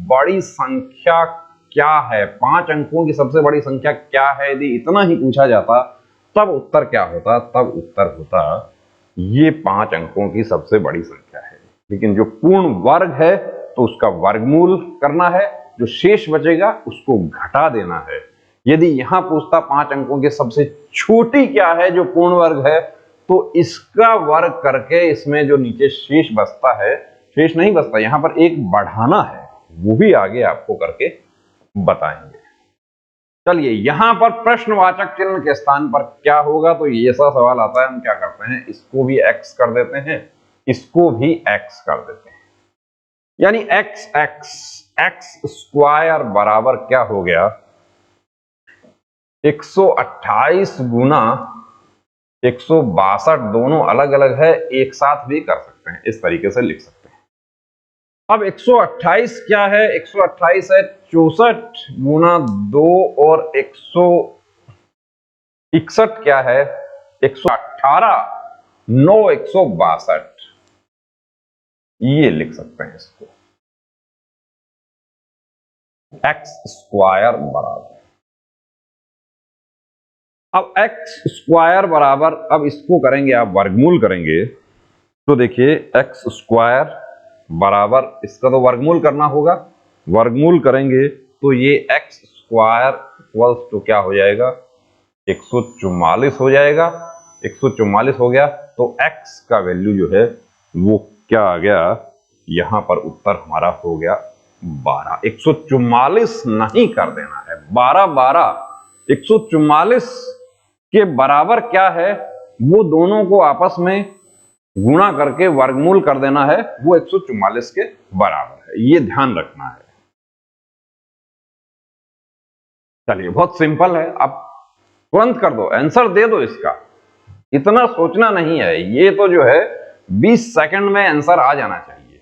बड़ी संख्या क्या है? 5 अंकों की सबसे बड़ी संख्या क्या है? यदि इतना ही पूछा जाता तब उत्तर क्या होता? तब उत्तर होता ये 5 अंकों की सबसे बड़ी संख्या है। लेकिन जो पूर्ण वर्ग है तो उसका वर्गमूल करना है, जो शेष बचेगा उसको घटा देना है। यदि यहां पूछता 5 अंकों की सबसे छोटी क्या है जो पूर्ण वर्ग है, तो इसका वर्ग करके इसमें जो नीचे शेष बचता है, शेष नहीं बचता, यहां पर एक बढ़ाना है, वो भी आगे आपको करके बताएंगे। चलिए, यहां पर प्रश्नवाचक चिन्ह के स्थान पर क्या होगा? तो ये ऐसा सवाल आता है, हम क्या करते हैं, इसको भी x कर देते हैं, इसको भी x कर देते हैं, यानी x स्क्वायर बराबर क्या हो गया? 128 गुना 162, दोनों अलग अलग है, एक साथ भी कर सकते हैं, इस तरीके से लिख सकते हैं। अब 128 क्या है? 128 है 64 गुना 2 और 161 क्या है? 118 9 162, ये लिख सकते हैं इसको। एक्स स्क्वायर बराबर, अब एक्स स्क्वायर बराबर, अब इसको करेंगे आप वर्गमूल करेंगे, तो देखिए एक्स स्क्वायर बराबर, इसका तो वर्गमूल करना होगा, वर्गमूल करेंगे तो ये एक्स स्क्वायर इक्वल्स टू क्या हो जाएगा? 144 हो जाएगा। 144 हो गया तो एक्स का वैल्यू जो है वो क्या आ गया? यहां पर उत्तर हमारा हो गया 12। 144 नहीं कर देना है, 12 12। 144 के बराबर क्या है? वो दोनों को आपस में गुणा करके वर्गमूल कर देना है, वो 144 के बराबर है, ये ध्यान रखना है। चलिए, बहुत सिंपल है, अब तुरंत कर दो, आंसर दे दो इसका, इतना सोचना नहीं है। ये तो जो है 20 सेकंड में आंसर आ जाना चाहिए।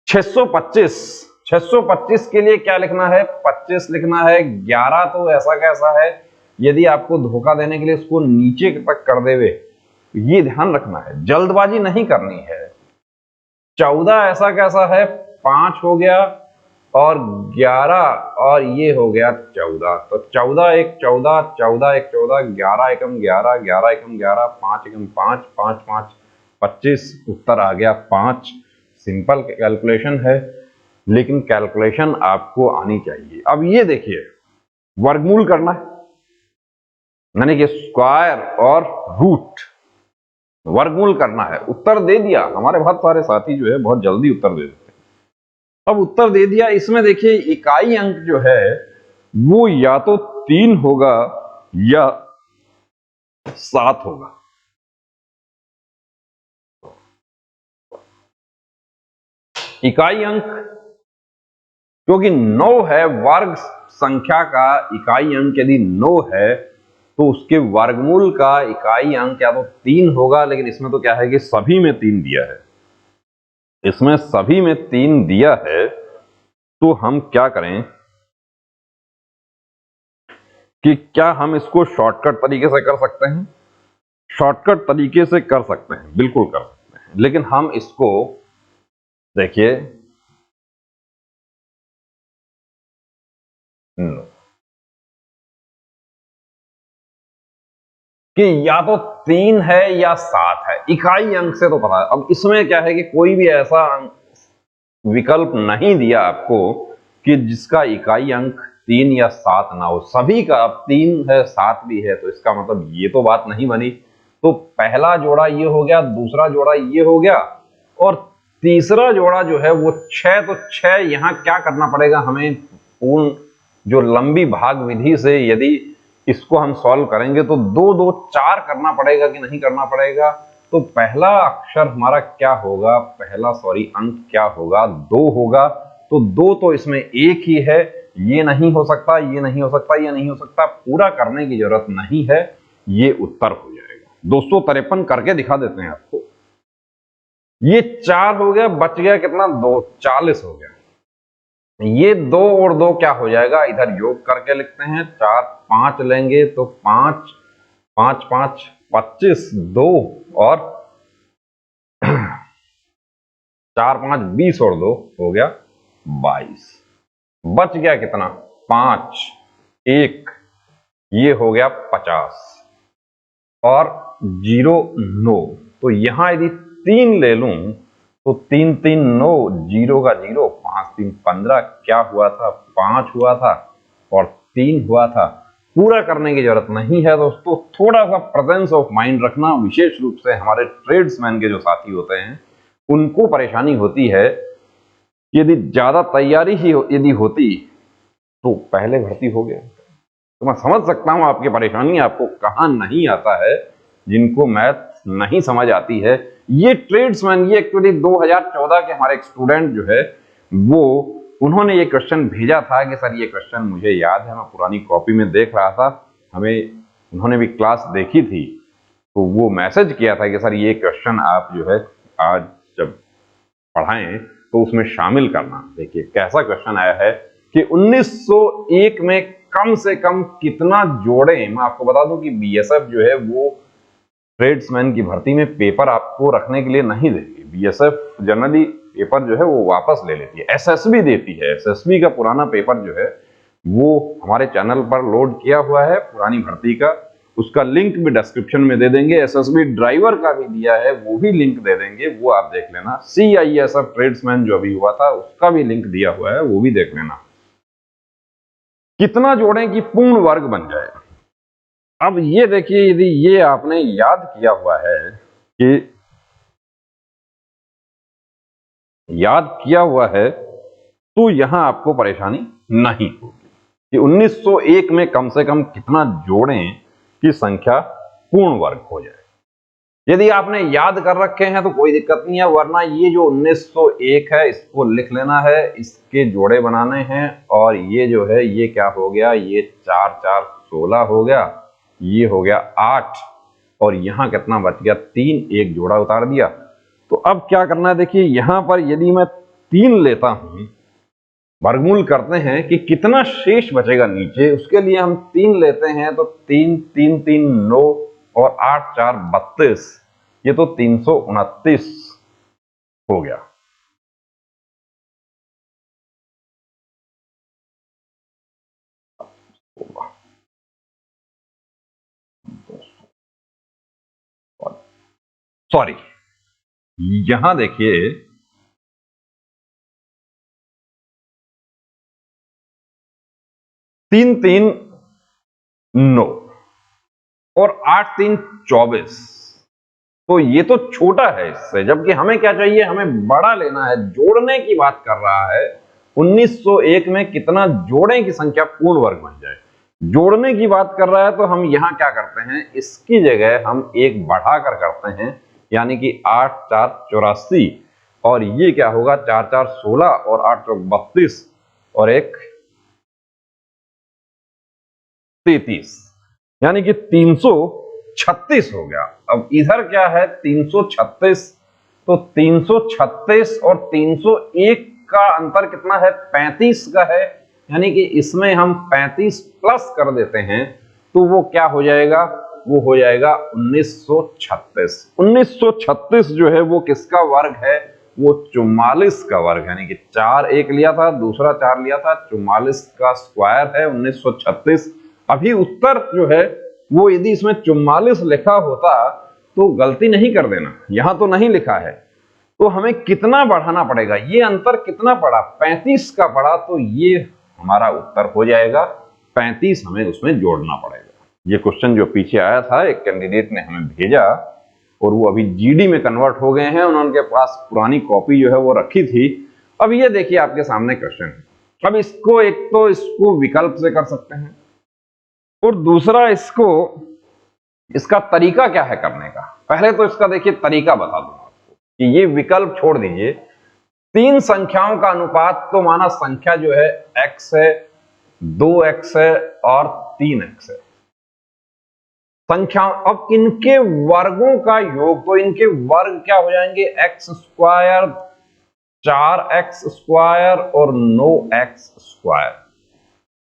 625 के लिए क्या लिखना है? 25 लिखना है। 11 तो ऐसा कैसा है, यदि आपको धोखा देने के लिए इसको नीचे तक कर देवे, ये ध्यान रखना है, जल्दबाजी नहीं करनी है। 14 ऐसा कैसा है? 5 हो गया और 11 और ये हो गया 14, तो 14 1 14, 14 1 14, 11 एकम 11, 11 एकम 11, 5 एकम 5, 5 5 25, उत्तर आ गया 5। सिंपल कैलकुलेशन है, लेकिन कैलकुलेशन आपको आनी चाहिए। अब ये देखिए, वर्गमूल करना है, यानी कि स्क्वायर और रूट, वर्गमूल करना है। उत्तर दे दिया, हमारे बहुत सारे साथी जो है बहुत जल्दी उत्तर दे देते हैं। अब उत्तर दे दिया, इसमें देखिए इकाई अंक जो है वो या तो 3 होगा या 7 होगा। इकाई अंक क्योंकि 9 है, वर्ग संख्या का इकाई अंक यदि 9 है तो उसके वर्गमूल का इकाई अंक या तो 3 होगा, लेकिन इसमें तो क्या है कि सभी में 3 दिया है, इसमें सभी में 3 दिया है। तो हम क्या करें कि क्या हम इसको शॉर्टकट तरीके से कर सकते हैं? शॉर्टकट तरीके से कर सकते हैं, बिल्कुल कर सकते हैं, लेकिन हम इसको देखिए कि या तो 3 है या 7 है, इकाई अंक से तो पता है। अब इसमें क्या है कि कोई भी ऐसा विकल्प नहीं दिया आपको कि जिसका इकाई अंक 3 या 7 ना हो, सभी का अब 3 है 7 भी है, तो इसका मतलब ये तो बात नहीं बनी। तो पहला जोड़ा ये हो गया, दूसरा जोड़ा ये हो गया, और तीसरा जोड़ा जो है वो 6। तो 6 यहां क्या करना पड़ेगा हमें, पूर्ण जो लंबी भाग विधि से यदि इसको हम सॉल्व करेंगे तो 2 2 4 करना पड़ेगा कि नहीं करना पड़ेगा। तो पहला अक्षर हमारा क्या होगा, पहला अंक क्या होगा, 2 होगा। तो 2 तो इसमें एक ही है, ये नहीं हो सकता, ये नहीं हो सकता, ये नहीं हो सकता, पूरा करने की जरूरत नहीं है, ये उत्तर हो जाएगा। 253 करके दिखा देते हैं आपको। ये 4 हो गया, बच गया कितना, 2, 40 हो गया। ये 2 और 2 क्या हो जाएगा, इधर योग करके लिखते हैं, 4 5 लेंगे तो 5 5 5 25, 2 और 4 5 20 और 2 हो गया 22। बच गया कितना, 5 1, ये हो गया 50 और 0 9। तो यहां यदि 3 ले लूं तो 3 3 9, 0 का 0, 5 3 15, क्या हुआ था, 5 हुआ था और 3 हुआ था। पूरा करने की जरूरत नहीं है दोस्तों, थोड़ा सा प्रेजेंस ऑफ माइंड रखना, विशेष रूप से हमारे ट्रेड्समैन के जो साथी होते हैं उनको परेशानी होती है। यदि ज्यादा तैयारी ही यदि होती तो पहले भर्ती हो गया। तो मैं समझ सकता हूं आपकी परेशानी, आपको कहां नहीं आता है, जिनको मैथ नहीं समझ आती है। ये ट्रेड्समैन, ये एक्चुअली 2014 के हमारे एक स्टूडेंट जो है वो, उन्होंने ये क्वेश्चन भेजा था कि सर ये क्वेश्चन मुझे याद है, मैं पुरानी कॉपी में देख रहा था, हमें उन्होंने भी क्लास देखी थी, तो वो मैसेज किया था कि सर ये क्वेश्चन आप जो है आज जब पढ़ाएं तो उसमें शामिल करना। देखिए कैसा क्वेश्चन आया है कि 1901 में कम से कम कितना जोड़े। मैं आपको बता दूं कि बीएसएफ जो है वो ट्रेड्समैन की भर्ती में पेपर आपको रखने के लिए नहीं देती। बीएसएफ जनरली पेपर जो है वो वापस ले लेती है, एसएसबी देती है। एसएसबी का पुराना पेपर जो है वो हमारे चैनल पर लोड किया हुआ है, पुरानी भर्ती का, उसका लिंक भी डिस्क्रिप्शन में दे देंगे। एसएसबी ड्राइवर का भी दिया है, वो भी लिंक दे देंगे, वो आप देख लेना। सीआईएसएफ ट्रेड्समैन जो अभी हुआ था उसका भी लिंक दिया हुआ है, वो भी देख लेना। कितना जोड़ें कि पूर्ण वर्ग बन जाए। अब ये देखिए, यदि ये आपने याद किया हुआ है कि तो यहां आपको परेशानी नहीं होगी कि 1901 में कम से कम कितना जोड़ें कि संख्या पूर्ण वर्ग हो जाए। यदि आपने याद कर रखे हैं तो कोई दिक्कत नहीं है, वरना ये जो 1901 है इसको लिख लेना है, इसके जोड़े बनाने हैं। और ये जो है ये क्या हो गया, ये 4 4 16 हो गया, ये हो गया 8 और यहां कितना बच गया, 3, एक जोड़ा उतार दिया। तो अब क्या करना है, देखिए यहां पर यदि मैं 3 लेता हूं, वर्गमूल करते हैं कि कितना शेष बचेगा नीचे, उसके लिए हम 3 लेते हैं तो 3 3 3 9 और 8 4 32, ये तो 329 हो गया। सॉरी, यहां देखिए 3 3 9 और 8 3 24, तो ये तो छोटा है इससे, जबकि हमें क्या चाहिए, हमें बड़ा लेना है, जोड़ने की बात कर रहा है। 1901 में कितना जोड़ें की संख्या पूर्ण वर्ग बन जाए। जोड़ने की बात कर रहा है तो हम यहां क्या करते हैं, इसकी जगह हम एक बढ़ाकर करते हैं, यानी कि 8 4 84 और ये क्या होगा 4 4 16 और 8 चौक 32 और 1 33, यानी कि 336 हो गया। अब इधर क्या है 336, तो 336 और 301 का अंतर कितना है 35 का है, यानी कि इसमें हम 35 प्लस कर देते हैं तो वो क्या हो जाएगा, वो हो जाएगा 1936। 1936 जो है वो किसका वर्ग है, वो 44 का वर्ग, यानी कि 4 एक लिया था, दूसरा 4 लिया था, 44 का स्क्वायर है 1936। अभी उत्तर जो है वो यदि इसमें 44 लिखा होता तो गलती नहीं कर देना, यहां तो नहीं लिखा है, तो हमें कितना बढ़ाना पड़ेगा, ये अंतर कितना पड़ा 35 का पड़ा, तो ये हमारा उत्तर हो जाएगा 35, हमें उसमें जोड़ना पड़ेगा। ये क्वेश्चन जो पीछे आया था एक कैंडिडेट ने हमें भेजा और वो अभी जीडी में कन्वर्ट हो गए हैं, उनके पास पुरानी कॉपी जो है वो रखी थी। अब ये देखिए आपके सामने क्वेश्चन है, अब इसको एक तो इसको विकल्प से कर सकते हैं और दूसरा इसको, इसका तरीका क्या है करने का। पहले तो इसका देखिए तरीका बता दूं आपको कि ये विकल्प छोड़ दीजिए, 3 संख्याओं का अनुपात तो माना संख्या जो है x है, 2x है और 3x है संख्या। अब इनके वर्गों का योग, तो इनके वर्ग क्या हो जाएंगे x स्क्वायर, 4x स्क्वायर और 9x स्क्वायर।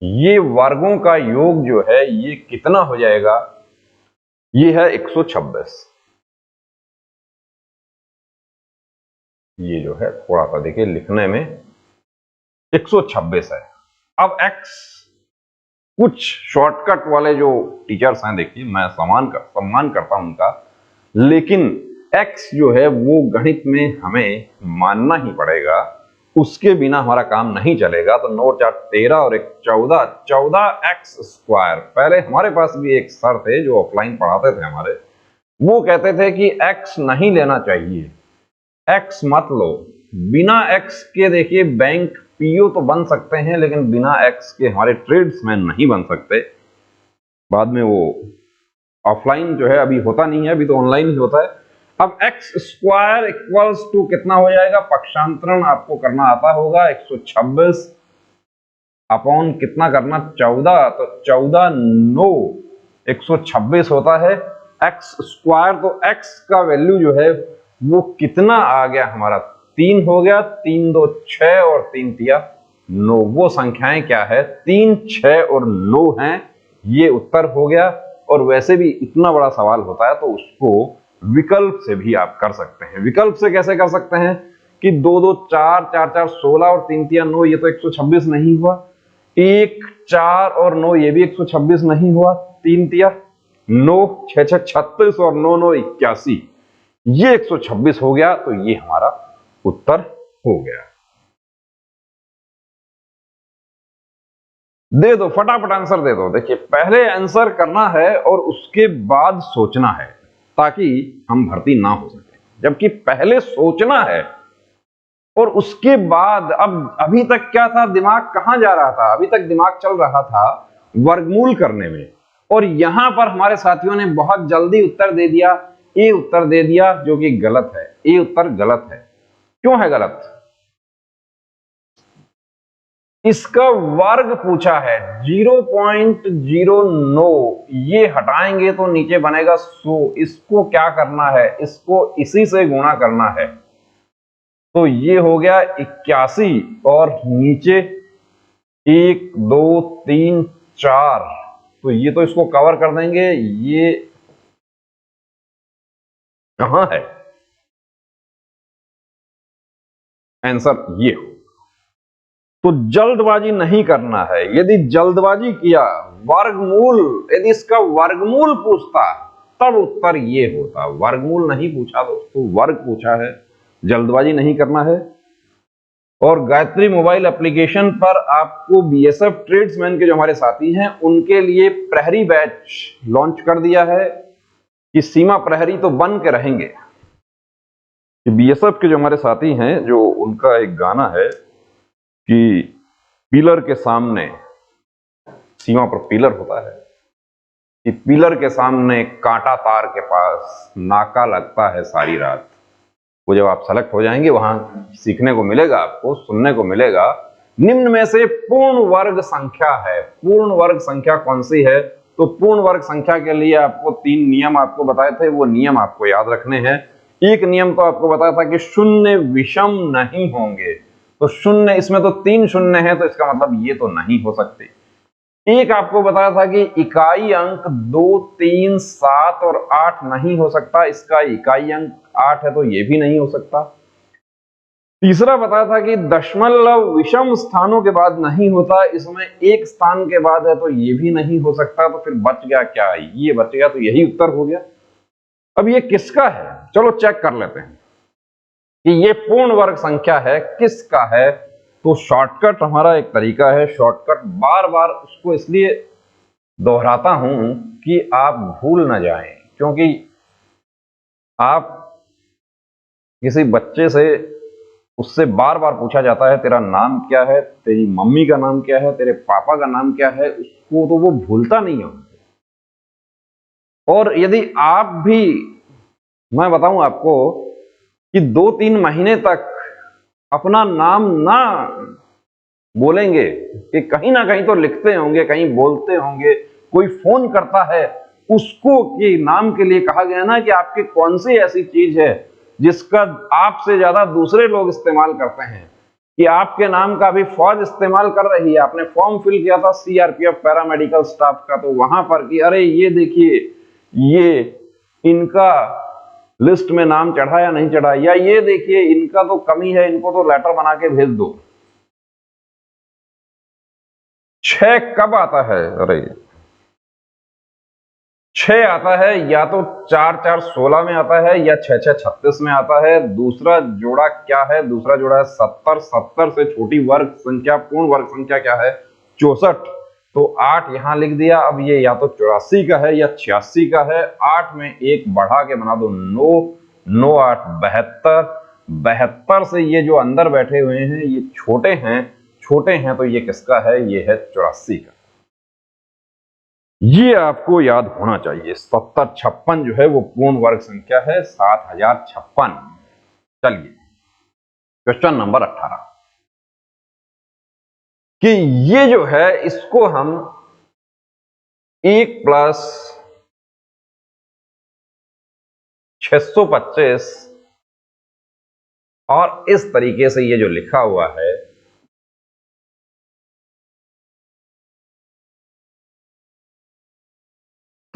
ये वर्गों का योग जो है ये कितना हो जाएगा, ये है 126। ये जो है थोड़ा सा देखिए लिखने में 126 है। अब x, कुछ शॉर्टकट वाले जो टीचर्स हैं देखिए मैं सम्मान करता हूं उनका, लेकिन x जो है वो गणित में हमें मानना ही पड़ेगा, उसके बिना हमारा काम नहीं चलेगा। तो 9 4 13 और 1 14, 14x स्क्वायर। पहले हमारे पास भी एक सर थे जो ऑफलाइन पढ़ाते थे हमारे, वो कहते थे कि x नहीं लेना चाहिए, x मत लो, बिना x के देखिए बैंक पीओ तो बन सकते हैं लेकिन बिना x के हमारे ट्रेड्समैन नहीं बन सकते। बाद में वो ऑफलाइन जो है अभी होता नहीं है, अभी तो ऑनलाइन ही होता है। अब x स्क्वायर इक्वल्स टू कितना हो जाएगा, पक्षांतरण आपको करना आता होगा, 126 अपॉन कितना करना 14, तो 14 9 126 होता है x स्क्वायर। तो x का वैल्यू जो है वो कितना आ गया हमारा, 3 हो गया, 3 2 6 और 3 3 9। वो संख्याएं क्या है 3 6 और 9 हैं, ये उत्तर हो गया। और वैसे भी इतना बड़ा सवाल होता है तो उसको विकल्प से भी आप कर सकते हैं। विकल्प से कैसे कर सकते हैं कि 2 2 4 4 4 16 और 3 3 9, ये तो 126 नहीं हुआ, 1 4 और 9 ये भी 126 नहीं हुआ, 3 3 9 6 6 36 और 9 9 81, ये 126 हो गया। तो ये हमारा उत्तर हो गया। दे दो फटाफट आंसर दे दो। देखिए पहले आंसर करना है और उसके बाद सोचना है ताकि हम भर्ती ना हो सके, जबकि पहले सोचना है और उसके बाद। अब अभी तक क्या था, दिमाग कहां जा रहा था, अभी तक दिमाग चल रहा था वर्गमूल करने में, और यहां पर हमारे साथियों ने बहुत जल्दी उत्तर दे दिया, ए उत्तर दे दिया, जो कि गलत है। ए उत्तर गलत है। क्यों है गलत, इसका वर्ग पूछा है 0.09, ये हटाएंगे तो नीचे बनेगा 100। इसको क्या करना है, इसको इसी से गुणा करना है, तो ये हो गया 81 और नीचे 1 2 3 4, तो ये तो इसको कवर कर देंगे। ये कहां है आंसर, ये हो। तो जल्दबाजी नहीं करना है। यदि जल्दबाजी किया, वर्गमूल, यदि इसका वर्गमूल पूछता तब उत्तर ये होता। वर्गमूल नहीं पूछा दोस्तों, वर्ग पूछा है, जल्दबाजी नहीं करना है। और गायत्री मोबाइल एप्लीकेशन पर आपको बीएसएफ ट्रेड्समैन के जो हमारे साथी हैं उनके लिए प्रहरी बैच लॉन्च कर दिया है कि सीमा प्रहरी तो बन के रहेंगे। बीएसएफ के जो हमारे साथी हैं, जो उनका एक गाना है कि पिलर के सामने, सीमा पर पिलर होता है, कि पिलर के सामने कांटा तार के पास नाका लगता है सारी रात। वो जब आप सेलेक्ट हो जाएंगे वहां सीखने को मिलेगा, आपको सुनने को मिलेगा। निम्न में से पूर्ण वर्ग संख्या है। पूर्ण वर्ग संख्या कौन सी है? तो पूर्ण वर्ग संख्या के लिए आपको 3 नियम आपको बताए थे, वो नियम आपको याद रखने हैं। एक नियम तो आपको बताया था कि शून्य विषम नहीं होंगे, तो शून्य, इसमें तो 3 शून्य है, तो इसका मतलब ये तो नहीं हो सकते। एक आपको बताया था कि इकाई अंक 2, 3, 7 और 8 नहीं हो सकता, इसका इकाई अंक 8 है तो ये भी नहीं हो सकता। तीसरा बताया था कि दशमलव विषम स्थानों के बाद नहीं होता, इसमें एक स्थान के बाद है तो ये भी नहीं हो सकता। तो फिर बच गया क्या? ये बच गया, तो यही उत्तर हो गया। अब ये किसका है? चलो चेक कर लेते हैं कि ये पूर्ण वर्ग संख्या है, किसका है। तो शॉर्टकट हमारा एक तरीका है, शॉर्टकट बार बार उसको इसलिए दोहराता हूं कि आप भूल ना जाएं, क्योंकि आप किसी बच्चे से, उससे बार बार पूछा जाता है तेरा नाम क्या है, तेरी मम्मी का नाम क्या है, तेरे पापा का नाम क्या है, उसको तो वो भूलता नहीं है। और यदि आप भी, मैं बताऊं आपको कि 2-3 महीने तक अपना नाम ना बोलेंगे, कि कहीं ना कहीं तो लिखते होंगे, कहीं बोलते होंगे, कोई फोन करता है उसको, कि नाम के लिए कहा गया ना कि आपकी कौन सी ऐसी चीज है जिसका आपसे ज्यादा दूसरे लोग इस्तेमाल करते हैं, कि आपके नाम का भी फौज इस्तेमाल कर रही है। आपने फॉर्म फिल किया था सीआरपीएफ पैरामेडिकल स्टाफ का, तो वहां पर कि अरे ये देखिए, ये इनका लिस्ट में नाम चढ़ा या नहीं चढ़ा, या ये देखिए इनका तो कमी है, इनको तो लेटर बना के भेज दो। 6 कब आता है? अरे 6 आता है या तो 4-4 16 में आता है, या 6-6 36 में आता है। दूसरा जोड़ा क्या है? दूसरा जोड़ा है 70। 70 से छोटी वर्ग संख्या, पूर्ण वर्ग संख्या क्या है? 64। तो 8 यहां लिख दिया। अब ये या तो 84 का है या 86 का है। 8 में 1 बढ़ा के बना दो 9, 9 8 72। 72 से ये जो अंदर बैठे हुए हैं ये छोटे हैं, छोटे हैं, तो ये किसका है? ये है 84 का। ये आपको याद होना चाहिए। 7056 जो है वो पूर्ण वर्ग संख्या है, 7056। चलिए क्वेश्चन नंबर 18, कि ये जो है इसको हम 1 + 625 और इस तरीके से ये जो लिखा हुआ है,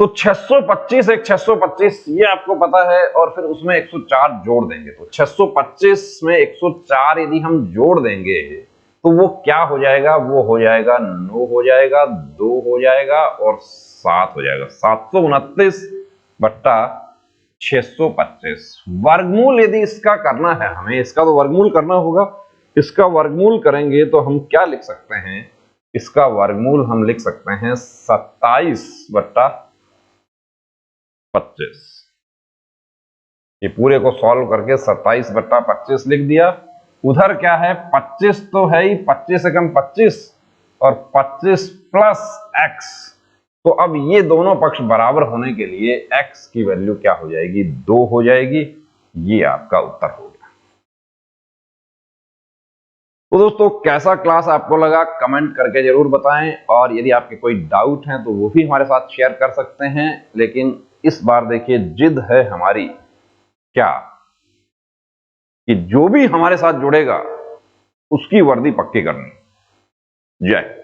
तो 625 एक 625 ये आपको पता है, और फिर उसमें 104 जोड़ देंगे। तो 625 में 104 यदि हम जोड़ देंगे तो वो क्या हो जाएगा? वो हो जाएगा 9 हो जाएगा, 2 हो जाएगा और 7 हो जाएगा। 729 बट्टा 625। वर्गमूल यदि इसका करना है, हमें इसका तो वर्गमूल करना होगा। इसका वर्गमूल करेंगे तो हम क्या लिख सकते हैं? इसका वर्गमूल हम लिख सकते हैं 27 बट्टा 25। ये पूरे को सॉल्व करके 27 बट्टा 25 लिख दिया। उधर क्या है? 25 तो है ही, 25 एकम 25 और 25 प्लस x। तो अब ये दोनों पक्ष बराबर होने के लिए x की वैल्यू क्या हो जाएगी? 2 हो जाएगी। ये आपका उत्तर हो गया। तो दोस्तों कैसा क्लास आपको लगा कमेंट करके जरूर बताएं, और यदि आपके कोई डाउट हैं तो वो भी हमारे साथ शेयर कर सकते हैं। लेकिन इस बार देखिए जिद है हमारी क्या, कि जो भी हमारे साथ जुड़ेगा उसकी वर्दी पक्की करनी। जय।